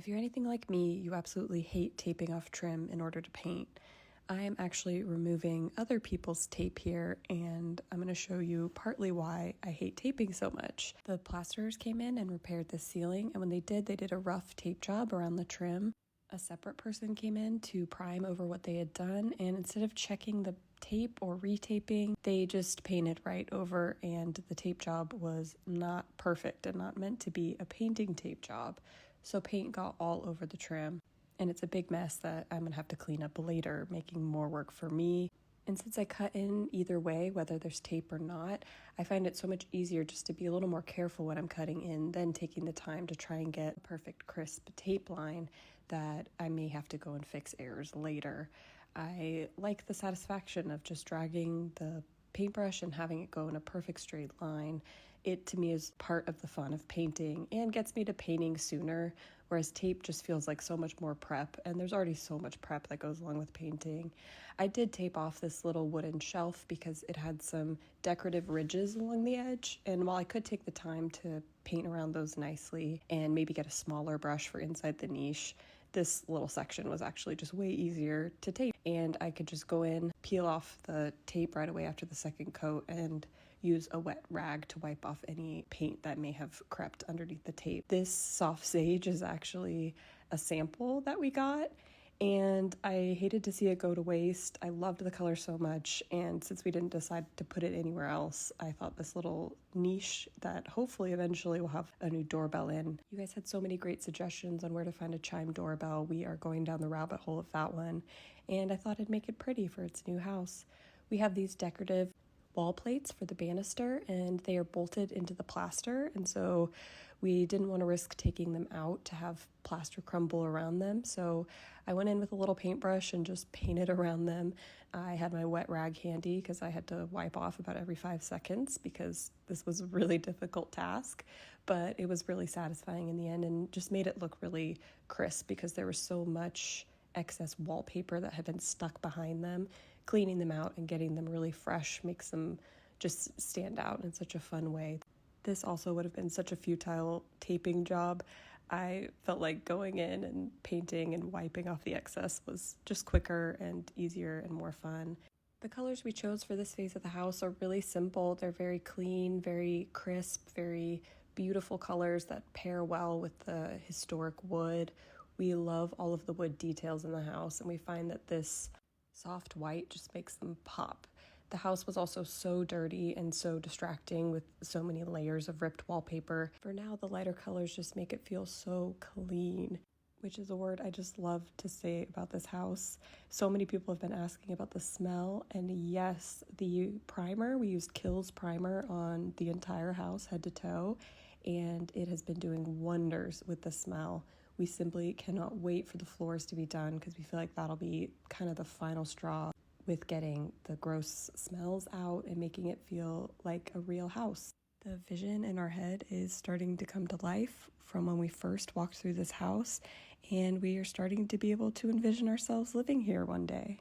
If you're anything like me, you absolutely hate taping off trim in order to paint. I am actually removing other people's tape here, and I'm going to show you partly why I hate taping so much. The plasterers came in and repaired the ceiling, and when they did a rough tape job around the trim. A separate person came in to prime over what they had done, and instead of checking the tape or retaping, they just painted right over, and the tape job was not perfect and not meant to be a painting tape job. So paint got all over the trim, and it's a big mess that I'm gonna have to clean up later, making more work for me. And since I cut in either way, whether there's tape or not, I find it so much easier just to be a little more careful when I'm cutting in than taking the time to try and get a perfect crisp tape line that I may have to go and fix errors later. I like the satisfaction of just dragging the paintbrush and having it go in a perfect straight line. It to me is part of the fun of painting and gets me to painting sooner, whereas tape just feels like so much more prep, and there's already so much prep that goes along with painting. I did tape off this little wooden shelf because it had some decorative ridges along the edge, and while I could take the time to paint around those nicely and maybe get a smaller brush for inside the niche, this little section was actually just way easier to tape, and I could just go in, peel off the tape right away after the second coat, and use a wet rag to wipe off any paint that may have crept underneath the tape. This soft sage is actually a sample that we got, and I hated to see it go to waste. I loved the color so much, and since we didn't decide to put it anywhere else, I thought this little niche that hopefully eventually will have a new doorbell in. You guys had so many great suggestions on where to find a chime doorbell. We are going down the rabbit hole of that one, and I thought I'd make it pretty for its new house. We have these decorative wall plates for the banister, and they are bolted into the plaster, and so we didn't want to risk taking them out to have plaster crumble around them, so I went in with a little paintbrush and just painted around them. I had my wet rag handy because I had to wipe off about every 5 seconds because this was a really difficult task, but it was really satisfying in the end and just made it look really crisp because there was so much excess wallpaper that had been stuck behind them. Cleaning them out and getting them really fresh makes them just stand out in such a fun way. This also would have been such a futile taping job. I felt like going in and painting and wiping off the excess was just quicker and easier and more fun. The colors we chose for this phase of the house are really simple. They're very clean, very crisp, very beautiful colors that pair well with the historic wood. We love all of the wood details in the house, and we find that this soft white just makes them pop. The house was also so dirty and so distracting with so many layers of ripped wallpaper. For now, the lighter colors just make it feel so clean, which is a word I just love to say about this house. So many people have been asking about the smell, and yes, the primer, we used Kiehl's primer on the entire house, head to toe, and it has been doing wonders with the smell. We simply cannot wait for the floors to be done because we feel like that'll be kind of the final straw with getting the gross smells out and making it feel like a real house. The vision in our head is starting to come to life from when we first walked through this house, and we are starting to be able to envision ourselves living here one day.